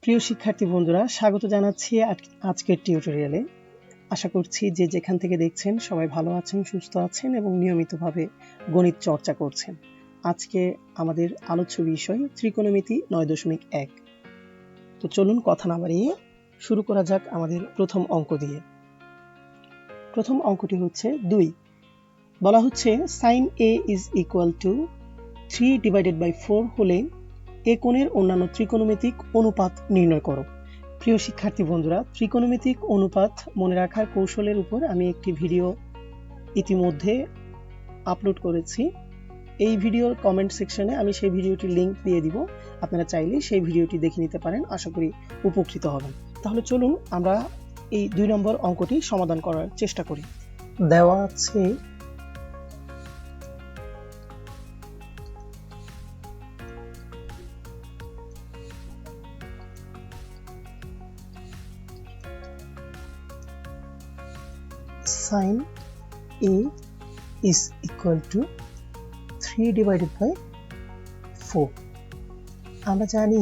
প্রিয় শিক্ষার্থী বন্ধুরা, স্বাগত জানাচ্ছি আজকের টিউটোরিয়ালে। আশা করছি যে যেখান থেকে দেখছেন সবাই ভালো আছেন, সুস্থ আছেন এবং নিয়মিতভাবে গণিত চর্চা করছেন। আজকে আমাদের আলোচ্য বিষয় ত্রিকোণমিতি 9.1। তো চলুন কথা না বাড়িয়ে শুরু করা যাক আমাদের প্রথম অঙ্ক দিয়ে। প্রথম অঙ্কটি হচ্ছে 2। বলা হচ্ছে sin a is equal to 3/4 হলে এ কোণের অন্যান্য ত্রিকোণমিতিক অনুপাত নির্ণয় করো। প্রিয় শিক্ষার্থী বন্ধুরা, ত্রিকোণমিতিক অনুপাত মনে রাখার কৌশলের উপর আমি একটি ভিডিও ইতিমধ্যে আপলোড করেছি। এই ভিডিওর কমেন্ট সেকশনে আমি সেই ভিডিওটির লিংক দিয়ে দিব, আপনারা চাইলে সেই ভিডিওটি দেখে নিতে পারেন। আশা করি উপকৃত হবেন। তাহলে চলুন আমরা এই 2 নম্বর অঙ্কটি সমাধান করার চেষ্টা করি। দেওয়া আছে sin a is equal to 3/4। আমরা জানি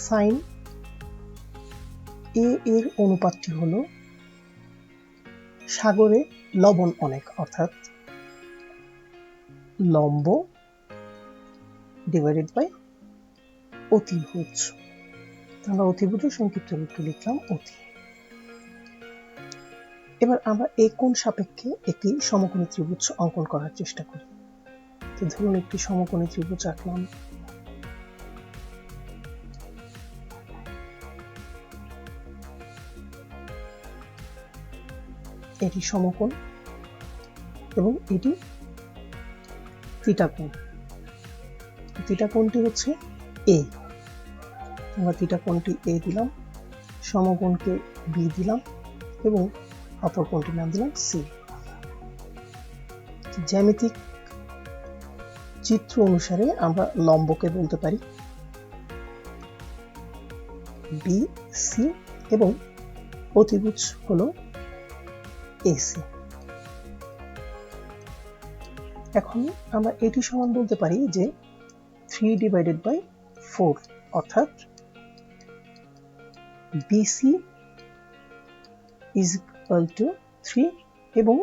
sin a এর অনুপাতটি হলো সাগরে লবণ অনেক, অর্থাৎ লম্ব ডিভাইডেড বাই অতিভুজ। আমরা অতিভুজের সংক্ষিপ্ত রূপটি লিখলাম অতি। এবার আমরা এই কোণ সাপেক্ষে একটি সমকোণী ত্রিভুজ অঙ্কন করার চেষ্টা করি। তো ধরুন একটি সমকোণী ত্রিভুজ আঁকলাম। এটি সমকোণ এবং এটি থিটা কোণ। থিটা কোণটি হচ্ছে এ, আমরা থিটা কোণটি এ দিলাম, সমকোণকে বি দিলাম এবং অপর কোণটির নাম দিলাম সি। জ্যামিতিক চিত্র অনুসারে আমরা লম্বকে বলতে পারি বি সি এবং অতিভুজ হলো এসি। এখন আমরা এটি সমান বলতে পারি যে 3/4, অর্থাৎ BC is equal to 3 এবং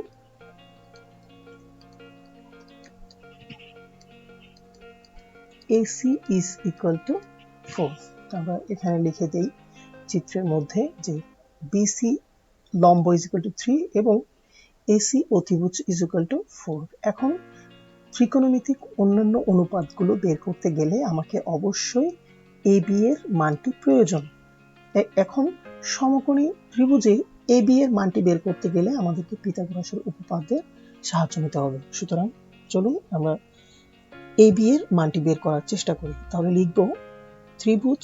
AC is equal to 4। আমরা এখানে লিখে দেই চিত্রের মধ্যে যে BC লম্ব is equal to 3 এবং AC অতিভুজ is equal to 4। এখন ত্রিকোণমিতিক অন্যান্য অনুপাতগুলো বের করতে গেলে আমাকে অবশ্যই AB এর মানটি প্রয়োজন। এখন সমকোণী ত্রিভুজে AB এর মানটি বের করতে গেলে আমাদেরকে পিথাগোরাসের উপপাদ্যের সাহায্য নিতে হবে। সুতরাং চলুন আমরা AB এর মানটি বের করার চেষ্টা করি। তাহলে লিখব ত্রিভুজ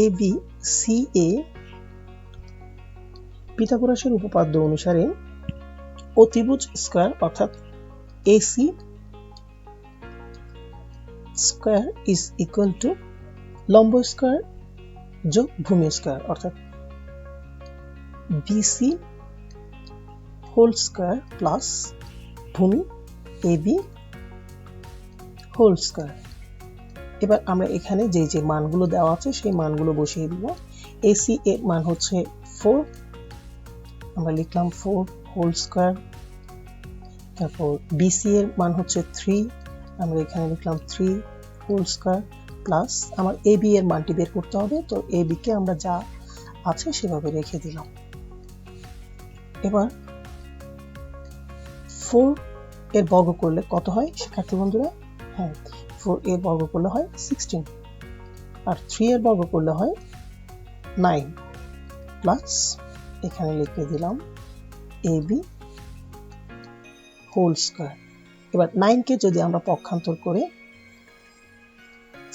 ABCA পিথাগোরাসের উপপাদ্য অনুসারে অতিভুজ স্কয়ার অর্থাৎ AC square is equal to লম্ব স্কয়ার যোগ ভূমি স্কয়ার অর্থাৎ BC হোল স্কয়ার প্লাস ভূমি AB হোল স্কয়ার। এবার আমরা এখানে যে যে মানগুলো দেওয়া আছে সেই মানগুলো বসিয়ে দিব। AC এর মান হচ্ছে 4, আমরা লিখলাম 4 হোল স্কয়ার। তারপর BC এর মান হচ্ছে 3, আমরা এখানে লিখলাম 3 হোল স্কয়ার প্লাস আমার AB এর মানটি বের করতে হবে। তো AB কে আমরা যা আছে সেভাবে রেখে দিলাম। এবার 4 এর বর্গ করলে কত হয় শিক্ষার্থী বন্ধুরা? হ্যাঁ, 4 এর বর্গ করলে হয় 16 আর 3 এর বর্গ করলে হয় 9 প্লাস এখানে লিখে দিলাম AB হোল স্কয়ার। এবার 9 কে যদি আমরা পক্ষান্তর করে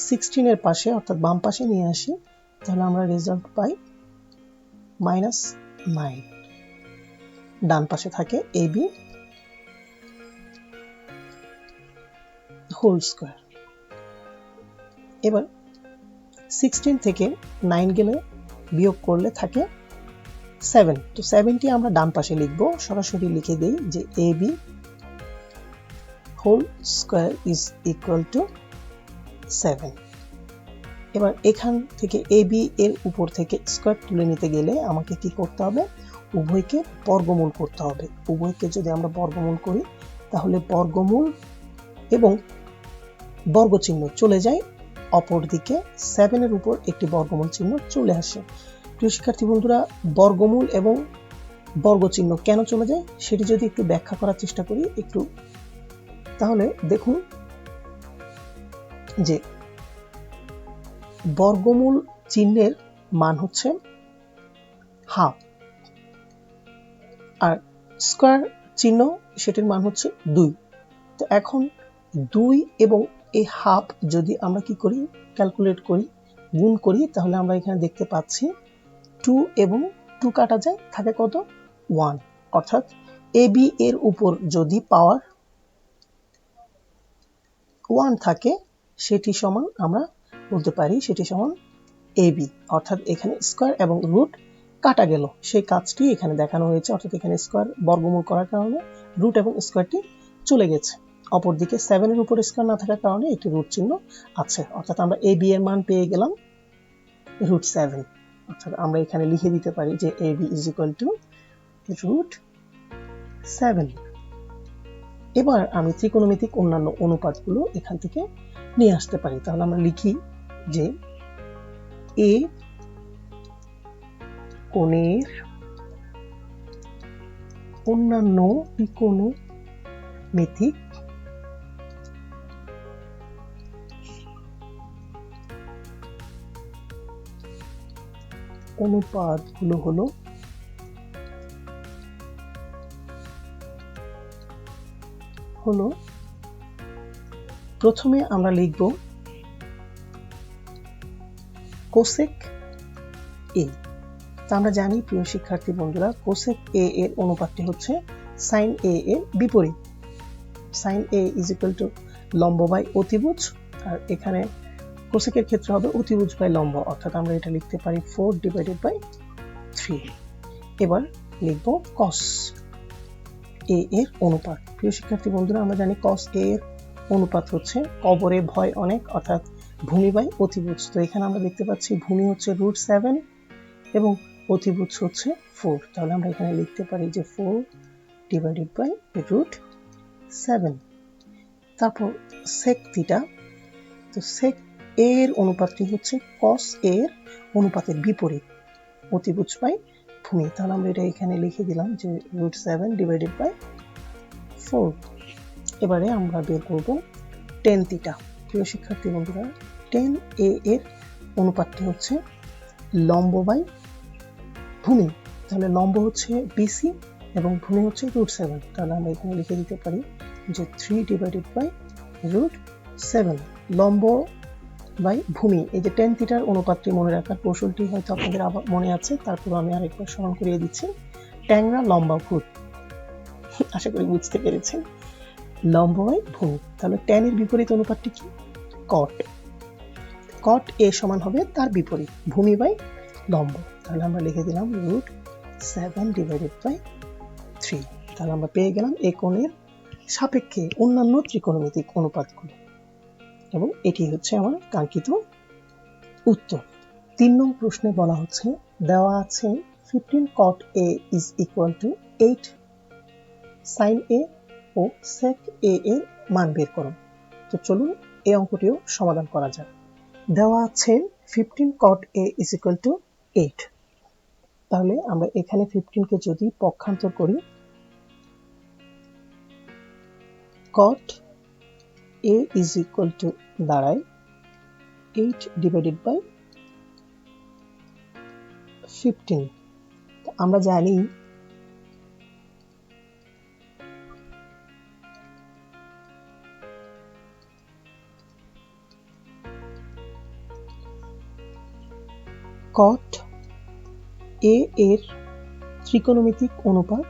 16 এর পাশে অর্থাৎ বাম পাশে নিয়ে আসি তাহলে আমরা রেজাল্ট পাই -9। ডান পাশে থাকে AB হোল স্কয়ার। এবার 16 থেকে 9 গেলে বিয়োগ করলে থাকে 7। তো 7টি আমরা ডান পাশে লিখব, সরাসরি লিখে দেই যে ab whole square is equal to 7। এবার এখান থেকে ab এর উপর থেকে স্কয়ার তুলে নিতে গেলে আমাকে কি করতে হবে, উভয়কে বর্গমূল করতে হবে। উভয়কে যদি আমরা বর্গমূল করি তাহলে বর্গমূল এবং বর্গচিহ্ন চলে যায় অপর দিকে, 7 এর উপর একটি বর্গমূল চিহ্ন চলে আসে। প্রিয় শিক্ষার্থী বন্ধুরা, বর্গমূল এবং বর্গচিহ্ন কেন চলে যায় সেটি যদি একটু ব্যাখ্যা করার চেষ্টা করি একটু, তাহলে দেখুন যে বর্গমূল চিহ্নের মান হচ্ছে হাফ, আর স্কয়ার চিহ্ন সেটির মান হচ্ছে 2। তো এখন 2 এবং এই হাফ যদি আমরা কি করি, ক্যালকুলেট করি, গুণ করি, তাহলে আমরা এখানে দেখতে পাচ্ছি 2 এবং 2 কাটা যায়, থাকে কত, 1। অর্থাৎ ab এর উপর যদি পাওয়ার 1 থাকে সেটি সমান আমরা বলতে পারি সেটি সমান ab। অর্থাৎ এখানে স্কয়ার এবং রুট কাটা গেল, সেই কাজটি এখানে দেখানো হয়েছে। অর্থাৎ এখানে স্কয়ার বর্গমূল করার কারণে রুট এবং স্কয়ারটি চলে গেছে, অপরদিকে 7 এর উপর স্কয়ার না থাকার কারণে একটি রুট চিহ্ন আছে। অর্থাৎ আমরা ab এর মান পেয়ে গেলাম √7। অর্থাৎ আমরা এখানে লিখে দিতে পারি যে ab ইজ ইকুয়াল টু √7। এবার আমি ত্রিকোণমিতিক অন্যান্য অনুপাতগুলো এখান থেকে নিয়ে আসতে পারি। তাহলে আমরা লিখি যে a কোণের অন্যান্য ত্রিকোণমিতিক অনুপাতগুলো হলো প্রথমে আমরা লিখব কোসেক a। তা আমরা জানি প্রিয় শিক্ষার্থী বন্ধুরা, কোসেক a এর অনুপাতটি হচ্ছে সাইন a এর বিপরীত। Sine a is equal to লম্ব বাই অতিভুজ, আর এখানে কোসেকের ক্ষেত্রে হবে অতিভুজ বাই লম্ব। অর্থাৎ আমরা এটা লিখতে পারি 4/3। এবার লিখব কস a এর অনুপাত। প্রিয় শিক্ষার্থী বন্ধুরা, আমরা জানি কস a এর অনুপাত হচ্ছে কবরে ভয় অনেক, অর্থাৎ ভূমি বাই অতিভুজ। তো এখানে আমরা দেখতে পাচ্ছি ভূমি হচ্ছে √7 এবং অতিভুজ হচ্ছে 4। তাহলে আমরা এখানে লিখতে পারি যে 4/√7। তারপর সেক থিটা। তো সেক a এর অনুপাতটি হচ্ছে কস a এর অনুপাতের বিপরীত, অতিভুজ বাই ভূমি। তাহলে আমরা এটা এখানে লিখে দিলাম যে √7/4। এবারে আমরা বের করব টেন থিটা। প্রিয় শিক্ষার্থী বন্ধুরা, টেন a এর অনুপাতটি হচ্ছে লম্ব বাই ভূমি। তাহলে লম্ব হচ্ছে BC এবং ভূমি হচ্ছে √7। তাহলে আমরা এখানে লিখে দিতে পারি যে 3/√7। লম্ব বাই ভূমি, এই যে টেন থিটার অনুপাতটি মনে রাখার কৌশলটি হয়তো আপনাদের আবার মনে আছে, তারপর আমি আরেকবার স্মরণ করিয়ে দিচ্ছি। ট্যাংরা লম্বা ভূত, আশা করি বুঝতে পেরেছেন। লম্ব বাই ভূমি, তাহলে ট্যান এর বিপরীত অনুপাতটি কি, কট। কট a সমান হবে তার বিপরীত, ভূমি বাই লম্ব। তাহলে আমরা লিখে দিলাম √7/3। তাহলে আমরা পেয়ে গেলাম এই কোণের সাপেক্ষে অন্যান্য ত্রিকোণমিতিক অনুপাতগুলো, এবং এটি হচ্ছে আমার কাঙ্ক্ষিত উত্তর। 3 নং প্রশ্নে বলা হচ্ছে দেওয়া আছে 15 cot a is equal to 8 sin a O sec a এর মান বের করো। তো চলুন এই অঙ্কটিও সমাধান করা যাক। দেওয়া আছে 15 cot a is equal to 8। তাহলে আমরা এখানে 15 কে যদি পক্ষান্তর করি, cot a is equal to দাঁড়ায় 8/15। আমরা জানি cot a এর ত্রিকোণমিতিক অনুপাত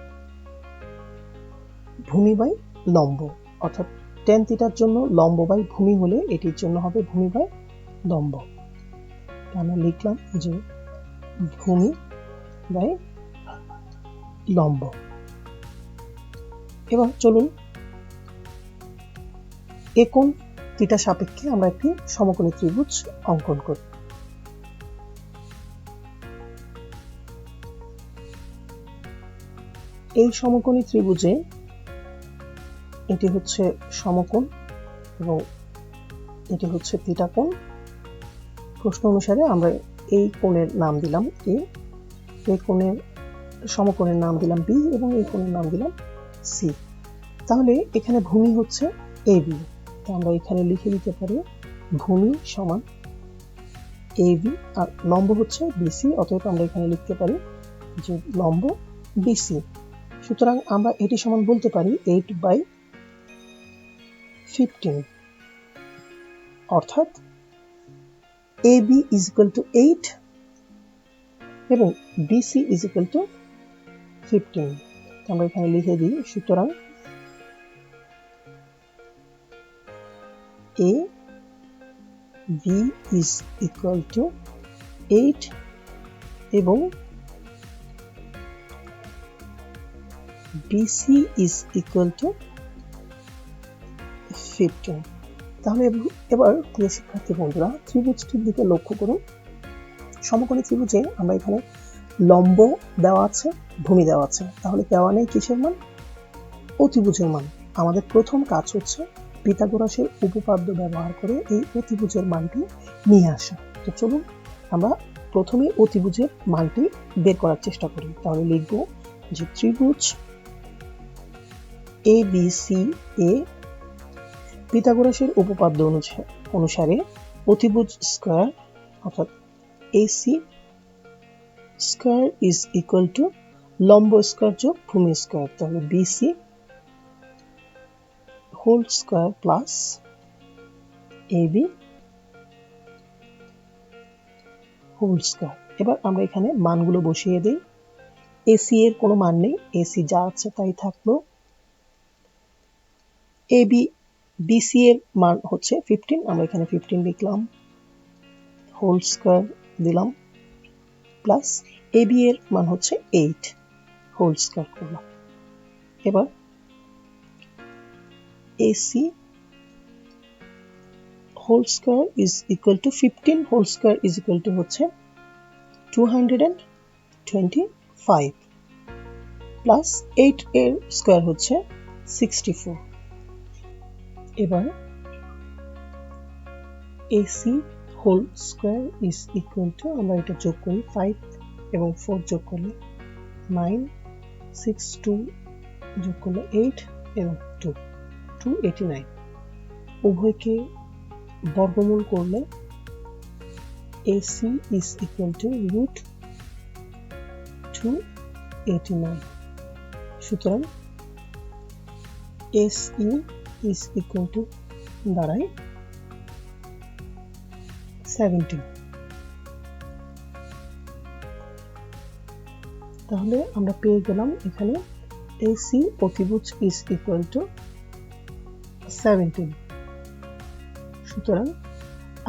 ভূমি বাই লম্ব। অর্থাৎ টেন থিটার জন্য লম্ব বাই ভূমি হলে এটির জন্য হবে ভূমি বাই লম্ব। আমরা লিখলাম যে ভূমি বাই লম্ব। এবার চলুন এ কোণ থিটা সাপেক্ষে আমরা একটি সমকোণী ত্রিভুজ অঙ্কন করি। এই সমকোণী ত্রিভুজে এটি হচ্ছে সমকোণ এবং এটি হচ্ছে থিটা কোণ। প্রশ্ন অনুসারে আমরা এই কোণের নাম দিলাম এ, এই কোণের সমকোণের নাম দিলাম বি এবং এই কোণের নাম দিলাম সি। তাহলে এখানে ভূমি হচ্ছে এ বি, তো আমরা এখানে লিখে দিতে পারি ভূমি সমান এ বি আর লম্ব হচ্ছে বিসি, অতএব আমরা এখানে লিখতে পারি যে লম্ব বিসি। সুতরাং আমরা এটি সমান বলতে পারি 8/15, অর্থাৎ AB is equal to 8 এবং BC is equal to 15। আমরা এখানে লিখে দিই, সুতরাং AB is equal to 8 এবং BC is equal to 15। তাহলে এবার প্রিয় শিক্ষার্থী বন্ধুরা ত্রিভুজটির দিকে লক্ষ্য করুন। সমকোণী ত্রিভুজে আমরা এখানে লম্ব দেওয়া আছে, ভূমি দেওয়া আছে, তাহলে দেওয়া নেই কিসের মান? অতিভুজের মান। আমাদের প্রথম কাজ হচ্ছে পিথাগোরাসের উপপাদ্য ব্যবহার করে এই অতিভুজের মানটি নিয়ে আসা। তো চলুন আমরা প্রথমে অতিভুজের মানটি বের করার চেষ্টা করি। তাহলে লিখব যে ত্রিভুজ ABCA পিথাগোরাসের উপপাদ্য অনুসারে অতিভুজ স্কয়ার অর্থাৎ AC square is equal to লম্ব স্কয়ার যোগ ভূমি স্কয়ার। তাহলে BC whole square plus AB whole square. এবার আমরা এখানে মানগুলো বসিয়ে দেই। AC এর কোনো মান নেই, AC যা আছে তাই থাকলো। BC এর মান হচ্ছে 15, আমরা এখানে 15 লিখলাম, হোল স্কয়ার দিলাম, প্লাস AB এর মান হচ্ছে 8, হোল স্কয়ার করলাম। এবার AC whole square is equal to 15 whole square is equal to হচ্ছে 225 প্লাস 8 এর স্কয়ার হচ্ছে 64। এবার AC whole square is equal to, আমরা এটা যোগ করি, 5 এবং 4 যোগ করলে 9, 6 2 যোগ করলে 8 এবং 2 289। উভয়কে বর্গমূল করলে AC is equal to root 289। সুতরাং SE is equal to দাঁড়ায় 17। তাহলে আমরা পেয়ে গেলাম এখানে AC অতিভুজ is equal to 17। সুতরাং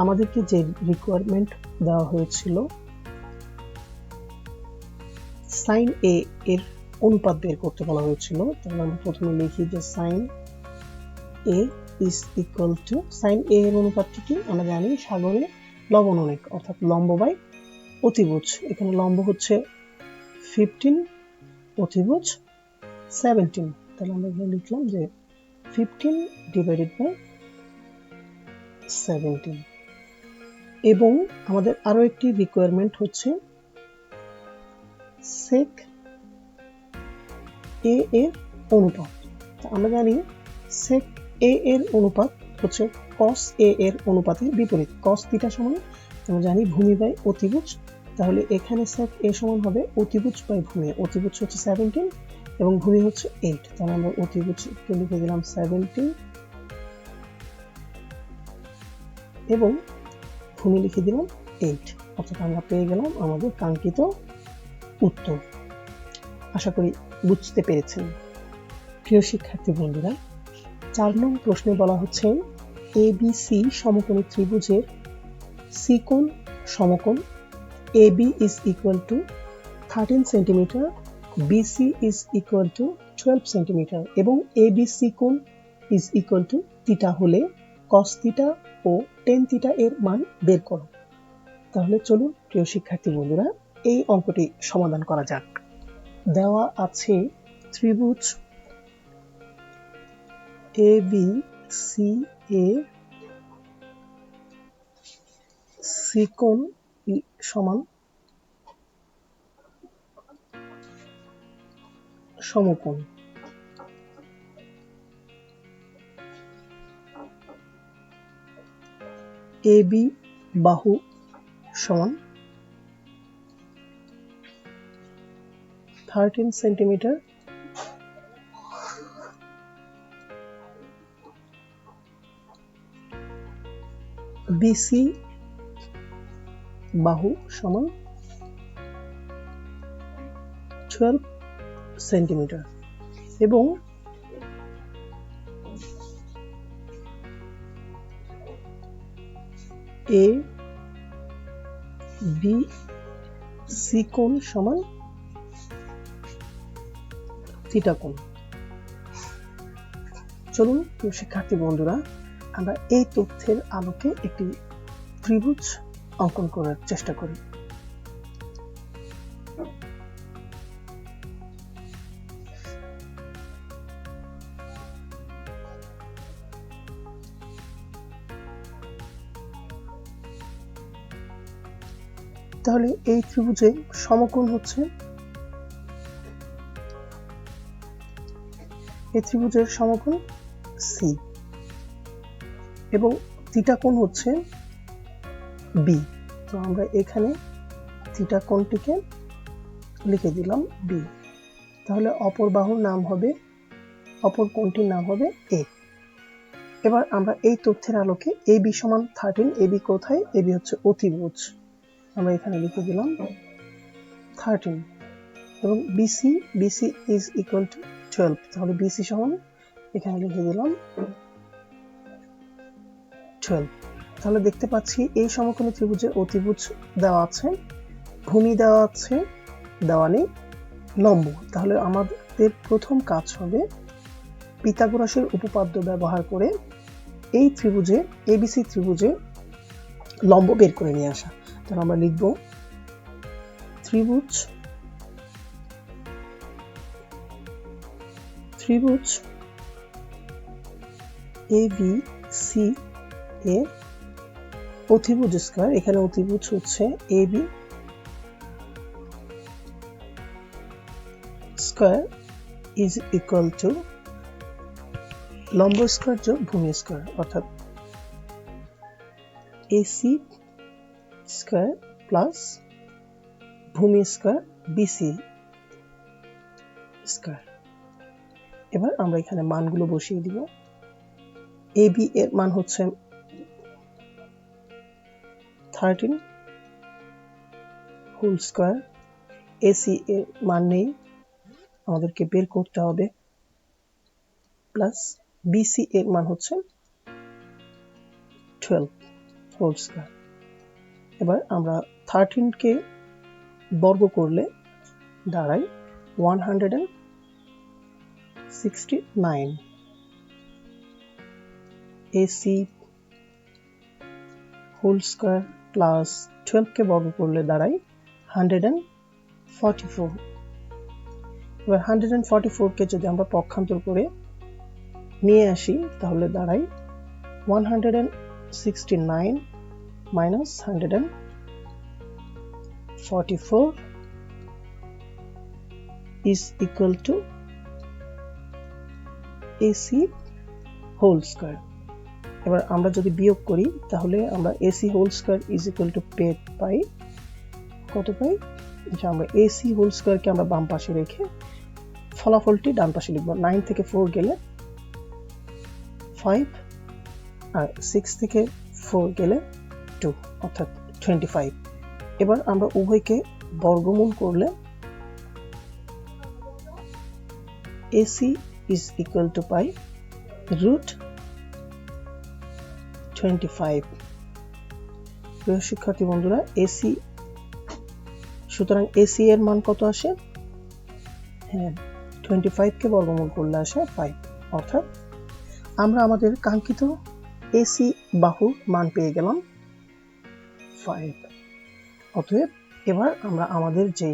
আমাদেরকে যে রিকোয়ারমেন্ট দেওয়া হয়েছিল সাইন এ এর অনুপাত বের করতে বলা হয়েছিল, তাহলে আমরা প্রথমে লিখি যে sine A is equal to, sine A এর অনুপাতটি কি আমরা জানি, সাগরে লবণ অনেক, অর্থাৎ লম্ব বাই অতিভুজ। এখানে লম্ব হচ্ছে 15, অতিভুজ 17, তাহলে আমরা এখানে লিখলাম যে 15 ডিভাইডেড বাই 17। এবং আমাদের আরো একটি রিকোয়ারমেন্ট হচ্ছে সেক এ এর অনুপাত। আমরা জানি সেক এ এর অনুপাত হচ্ছে কস এ এর অনুপাতের বিপরীত। কস থিটা সমান আমরা জানি ভূমি বাই অতিভুজ, তাহলে এখানে সেক এ সমান হবে অতিভুজ বাই ভূমি। অতিভুজ হচ্ছে 17 এবং ভূমি হচ্ছে 8, তাহলে আমরা অতিভুজ লিখে দিলাম 17 এবং ভূমি লিখে দিলাম 8, অর্থাৎ আমরা পেয়ে গেলাম আমাদের কাঙ্ক্ষিত উত্তর। আশা করি বুঝতে পেরেছেন। প্রিয় শিক্ষার্থী বন্ধুরা, 4 নং প্রশ্নে বলা হচ্ছে ABC সমকোণী ত্রিভুজের সি কোণ সমকোণ AB is equal to 13 centimetre, BC is equal to 12 centimetre এবং ABC কোণ is equal to থিটা হলে cos থিটা ও tan থিটা এর মান বের করো। তাহলে চলুন প্রিয় শিক্ষার্থী বন্ধুরা এই অঙ্কটি সমাধান করা যাক। দেওয়া আছে ত্রিভুজ ABCA কোণ সমান সমকোণ। AB বাহু সমান 13 সেন্টিমিটার, BC বাহু সমান 12 সেন্টিমিটার এবং ABC কোণ সমান থিটা কোণ। চলুন প্রিয় শিক্ষার্থী বন্ধুরা আমরা এই তথ্যের আলোকে একটি ত্রিভুজ অঙ্কন করার চেষ্টা করি। তাহলে এই ত্রিভুজে সমকোণ হচ্ছে, এই ত্রিভুজের সমকোণ C এবং থিটা কোণ হচ্ছে B। তো আমরা এখানে থিটা কোণটিকে লিখে দিলাম B। তাহলে অপর বাহুর নাম হবে, অপর কোণটির নাম হবে A। এবার আমরা এই তথ্যের আলোকে AB সমান 13, AB কোথায়? AB হচ্ছে অতিভুজ, আমরা এখানে লিখে দিলাম 13 এবং BC is equal to 12, তাহলে BC সমান এখানে লিখে দিলাম 12। তাহলে দেখতে পাচ্ছি এই সমকোণী ত্রিভুজের অতিভুজ দেওয়া আছে, ভূমি দেওয়া আছে, দেওয়া নেই লম্ব। তাহলে আমাদের প্রথম কাজ হবে পিথাগোরাসের উপপাদ্য ব্যবহার করে এই ত্রিভুজে ABC ত্রিভুজে লম্ব বের করে নিয়ে আসা। তাহলে আমরা লিখব ত্রিভুজ ABC এর অতিভুজ স্কয়ার, এখানে অতিভুজ হচ্ছে AB square is equal to লম্ব স্কয়ার যোগ ভূমি স্কয়ার, অর্থাৎ AC স্কয়ার প্লাস ভূমি স্কয়ার BC স্কয়ার। এবার আমরা এখানে মানগুলো বসিয়ে দিব। AB এর মান হচ্ছে 13 হোল স্কয়ার, AC এর মান নেই, আমাদেরকে বের করতে হবে, প্লাস BC এর মান হচ্ছে 12 হোল স্কয়ার। এবার আমরা 13 কে বর্গ করলে দাঁড়ায় 169, AC হোল স্কয়ার প্লাস 12 কে বর্গ করলে দাঁড়ায় 144। এবার 144 কে যদি আমরা পক্ষান্তর করে নিয়ে আসি তাহলে দাঁড়ায় 169 minus 144 is equal to AC whole square. এবার আমরা যদি বিয়োগ করি তাহলে আমরা AC whole square is equal to পাই, কত পাই? যে আমরা AC হোল স্কয়ারকে আমরা বাম পাশে রেখে ফলাফলটি ডান পাশে লিখব। 9 থেকে 4 গেলে 5 আর 6 থেকে 4 গেলে 2, অর্থাৎ 25। এবার আমরা উভয়কে বর্গমূল করলে AC is equal to পাই √25। প্রিয় শিক্ষার্থী বন্ধুরা, এসি, সুতরাং এসি এর মান কত আসে? হ্যাঁ, 25 কে বর্গমূল করলে আসে 5, অর্থাৎ আমরা আমাদের কাঙ্ক্ষিত এসি বাহুর মান পেয়ে গেলাম 5। অতএব এবার আমরা আমাদের যে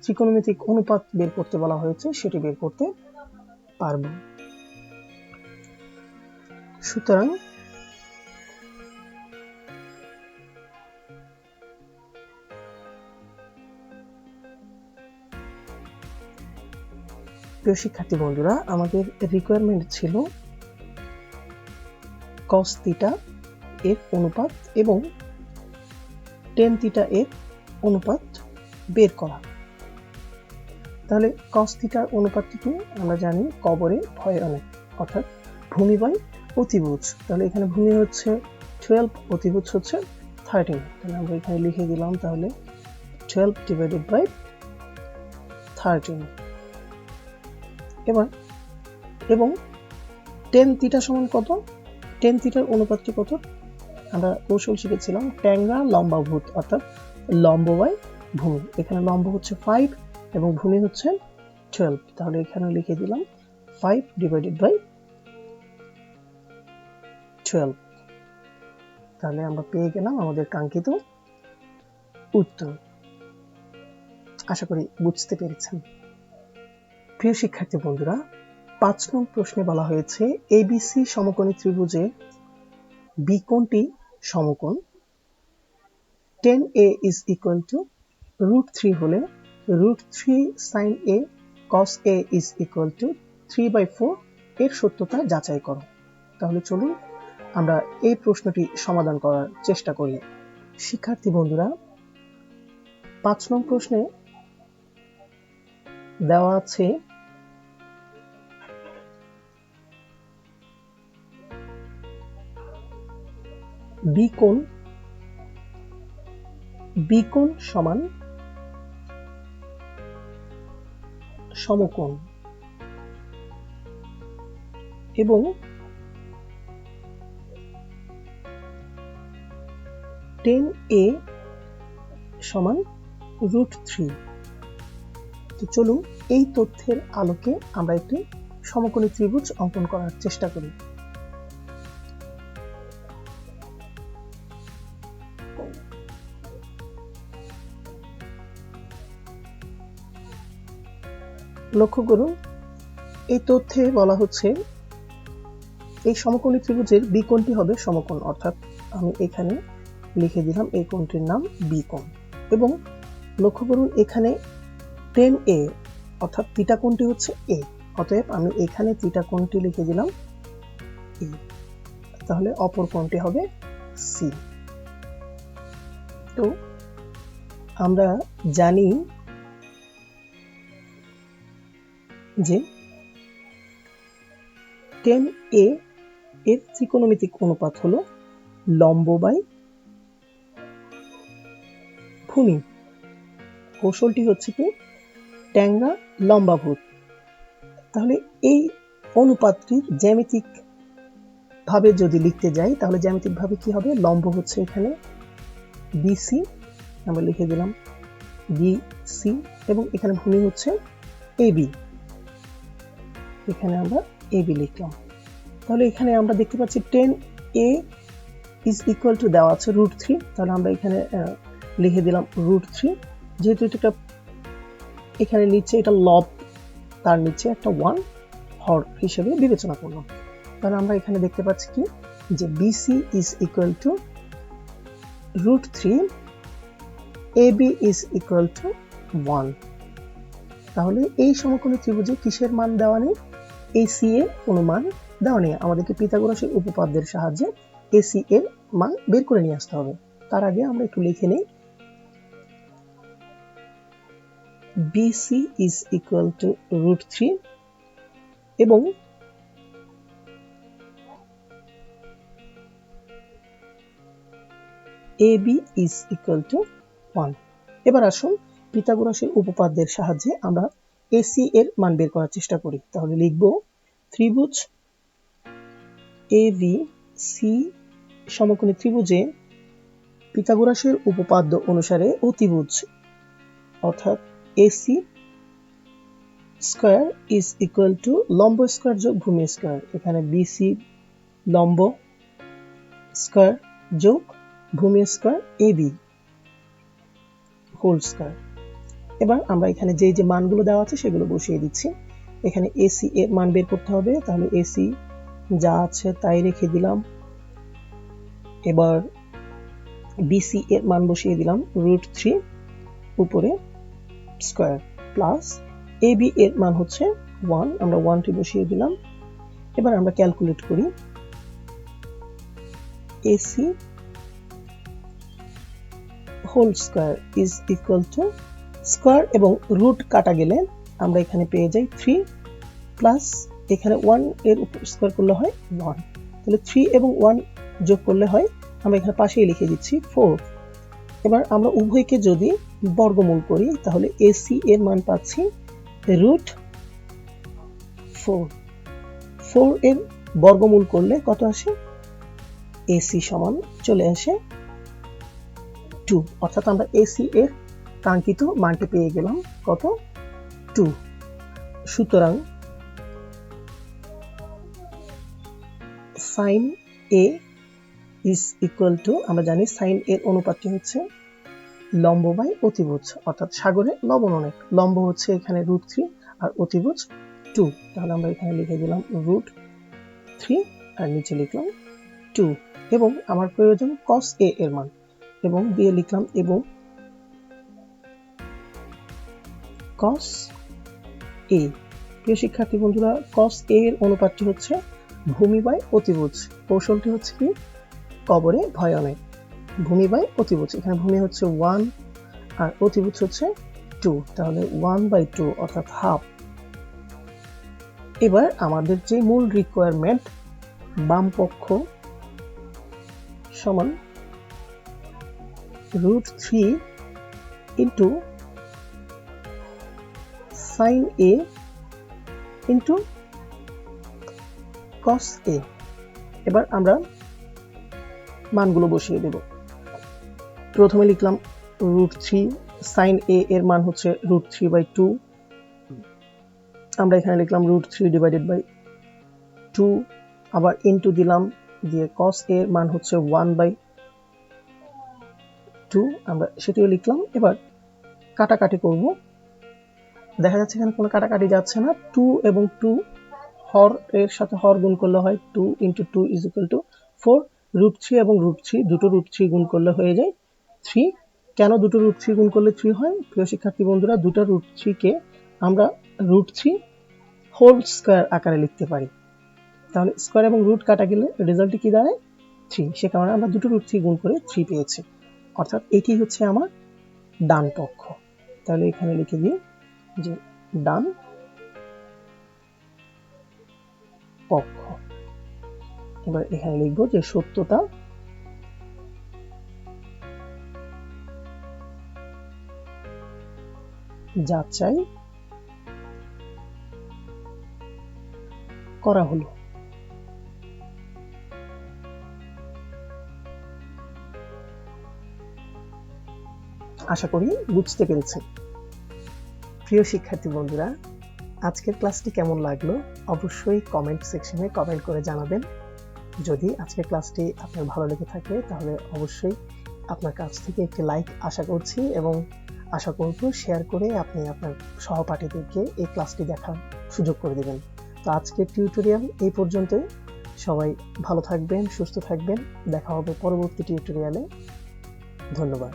ত্রিকোণমিতিক অনুপাত বের করতে বলা হয়েছে সেটি বের করতে পারব। সুতরাং প্রিয় শিক্ষার্থী বন্ধুরা, আমাদের রিকোয়ারমেন্ট ছিল cos থিটা এর অনুপাত এবং tan থিটা এর অনুপাত বের করা। তাহলে cos থিটার অনুপাতটি কি? আমরা জানি কবরে ভয় অনেক, অর্থাৎ ভূমি বাই অতিভুজ। তাহলে এখানে ভূমি হচ্ছে 12, অতিভুজ হচ্ছে 13। তাহলে আমরা এখানে লিখে দিলাম তাহলে 12 ডিভাইডেড বাই 13। এবার এবং tan থিটা সমান কত? tan থিটার অনুপাতটি কত? আমরা কৌশল শিখেছিলাম ট্যাংরা লম্বাভূত, অর্থাৎ লম্ব বাই ভূমি। এখানে লম্ব হচ্ছে 5 এবং ভূমি হচ্ছে 12। তাহলে এখানে লিখে দিলাম 5 ডিভাইডেড বাই 12। তাহলে আমরা পেয়ে গেলাম আমাদের কাঙ্ক্ষিত উত্তর। আশা করি বুঝতে পেরেছেন। প্রিয় শিক্ষার্থী বন্ধুরা, 5 নং প্রশ্নে বলা হয়েছে এবিসি সমকোণী ত্রিভুজে বি কোণটি সমকোণ। tan A is equal to √3 হলে √3 sin A cos A is equal to 3/4 এর সত্যতা যাচাই করো। তাহলে চলুন আমরা এই প্রশ্নটি সমাধান করার চেষ্টা করি। শিক্ষার্থী বন্ধুরা, 5 নং প্রশ্নে দেওয়া আছে বি কোণ সমান সমকোণ এবং tan A সমান √3। তো চলুন এই তথ্যের আলোকে আমরা একটি সমকোণী ত্রিভুজ অঙ্কন করার চেষ্টা করি। লক্ষ্য করুন, এই তথ্যে বলা হচ্ছে এই সমকোণী ত্রিভুজের বি কোণটি হবে সমকোণ, অর্থাৎ আমি এখানে লিখে দিলাম এই কোণটির নাম বি কোণ। এবং লক্ষ্য করুন এখানে tan A অর্থাৎ থিটা কোণটি হচ্ছে A, অতএব আমি এখানে থিটা কোণটি লিখে দিলাম A। তাহলে অপর কোণটি হবে C। তো আমরা জানি যে tan A এর ত্রিকোণমিতিক অনুপাত হলো লম্ব বাই ভূমি। কৌশলটি হচ্ছে কি ট্যাংরা লম্বাভূত। তাহলে এই অনুপাতটির জ্যামিতিক ভাবে যদি লিখতে যাই তাহলে জ্যামিতিক ভাবে কি হবে? লম্ব হচ্ছে এখানে বিসি, আমরা লিখে দিলাম বিসি, এবং এখানে ভূমি হচ্ছে এবি, এখানে আমরা এবি লিখলাম। তাহলে এখানে আমরা দেখতে পাচ্ছি tan A is equal to দেওয়া আছে √3, তাহলে আমরা এখানে লিখে দিলাম √3। যেহেতু এটা এখানে নিচে এটা লব, তার নিচে একটা 1 হর হিসেবে বিবেচনা করলাম। তাহলে আমরা এখানে দেখতে পাচ্ছি কি যে BC is equal to √3, AB is equal to 1। তাহলে এই সমকোণী ত্রিভুজে কিসের মান দেওয়া নেই? AC এর কোনো মান দেওয়া নেই। আমাদেরকে পিথাগোরাসের উপপাদ্যের সাহায্যে AC এর মান বের করে নিয়ে আসতে হবে। তার আগে আমরা একটু লিখে নেই BC is equal to √3 এবং AB is equal to 1। এবার আসুন পিথাগোরাসের উপপাদ্যের সাহায্যে আমরা AC এর মান বের করার চেষ্টা করি। তাহলে লিখব ত্রিভুজ ABC সমকোণী ত্রিভুজে পিথাগোরাসের উপপাদ্য অনুসারে অতিভুজ অর্থাৎ AC square is equal to লম্ব স্কয়ার যোগ ভূমি স্কয়ার। এখানে বিসি লম্ব স্কয়ার যোগ ভূমি স্কয়ার এবি হোল স্কয়ার। এবার আমরা এখানে যে মানগুলো দেওয়া আছে সেগুলো বসিয়ে দিচ্ছি। এখানে এসি এর মান বের করতে হবে, তাহলে এসি যা আছে তাই রেখে দিলাম। এবার বিসি এর মান বসিয়ে দিলাম √3 উপরে স্কয়ার প্লাস এবি এর মান হচ্ছে 1, আমরা 1টি বসিয়ে দিলাম। এবার আমরা ক্যালকুলেট করি। AC whole square is equal to square এবং রুট কাটা গেলে আমরা এখানে পেয়ে যাই 3 প্লাস এখানে 1 এর উপর স্কয়ার করলে হয় 1, তাহলে 3 এবং 1 যোগ করলে হয়, আমরা এখানে পাশেই লিখে দিচ্ছি 4। এবার আমরা উভয়কে যদি বর্গমূল করি তাহলে এসি এর মান পাচ্ছি √4। 4 এর বর্গমূল করলে কত আসে? এসি সমান চলে আসে 2, অর্থাৎ আমরা এসি এর কাঙ্ক্ষিত মানটি পেয়ে গেলাম কত? 2। সুতরাং sine A is equal to, আমরা জানি সাইন এর অনুপাতটি হচ্ছে লম্ব বাই অতিভুজ, অর্থাৎ সাগরে লবণ অনেক, লম্ব হচ্ছে এখানে √3 আর অতিভুজ 2, তাহলে আমরা এখানে লিখে দিলাম √3 আর নিচে লিখলাম 2 এবং আমার প্রয়োজন cos a এর মান এবং দিয়ে লিখলাম এবং cos a। প্রিয় শিক্ষার্থী বন্ধুরা, cos a এর অনুপাতটি হচ্ছে ভূমি বাই অতিভুজ। কৌশলটি হচ্ছে কি? কবরে ভয় অনেক, ভূমি বাই অতিভুজ। এখানে ভূমি হচ্ছে 1 আর অতিভুজ হচ্ছে 2, তাহলে 1/2 অর্থাৎ হাফ। এবার আমাদের যে মূল রিকোয়ারমেন্ট বাম পক্ষ সমান √3 into sign A into cos a। এবার আমরা মানগুলো বসিয়ে দেব। প্রথমে লিখলাম √3, সাইন a এর মান হচ্ছে √3/2, আমরা এখানে লিখলাম √3/2, আবার ইনটু দিলাম, দিয়ে cos a এর মান হচ্ছে 1/2, আমরা সেটিও লিখলাম। এবার কাটাকাটি করব, দেখা যাচ্ছে এখানে কোনো কাটাকাটি যাচ্ছে না, 2 এবং 2 হর এর সাথে হর গুণ করলে হয় 2 × 2 = 4, √3 এবং √3 দুটো √3 গুণ করলে হয়ে যায় 3। কেন দুটো √3 গুণ করলে 3 হয়? প্রিয় শিক্ষার্থী বন্ধুরা, দুটো √3 কে আমরা √3 হোল স্কয়ার আকারে লিখতে পারি, তাহলে স্কয়ার এবং রুট কাটা গেলে রেজাল্টটি কি দাঁড়ায়? 3, সে কারণে আমরা দুটো √3 গুণ করে 3 পেয়েছি, অর্থাৎ এটি হচ্ছে আমার ডান পক্ষ। তাহলে এখানে লিখে দিই যে ডান পক্ষ। এবার এখানে লিখব যে সত্যতা যাচাই করা হলো। আশা করি বুঝতে পেরেছেন। প্রিয় শিক্ষার্থী বন্ধুরা, আজকের ক্লাসটি কেমন লাগলো অবশ্যই কমেন্ট সেকশনে কমেন্ট করে জানাবেন। যদি আজকের ক্লাসটি আপনার ভালো লেগে থাকে তাহলে অবশ্যই আপনার কাছ থেকে একটি লাইক আশা করছি এবং আশা করব শেয়ার করে আপনি আপনার সহপাঠীদেরকে এই ক্লাসটি দেখার সুযোগ করে দেবেন। তো আজকের টিউটোরিয়াল এই পর্যন্তই। সবাই ভালো থাকবেন, সুস্থ থাকবেন। দেখা হবে পরবর্তী টিউটোরিয়ালে। ধন্যবাদ।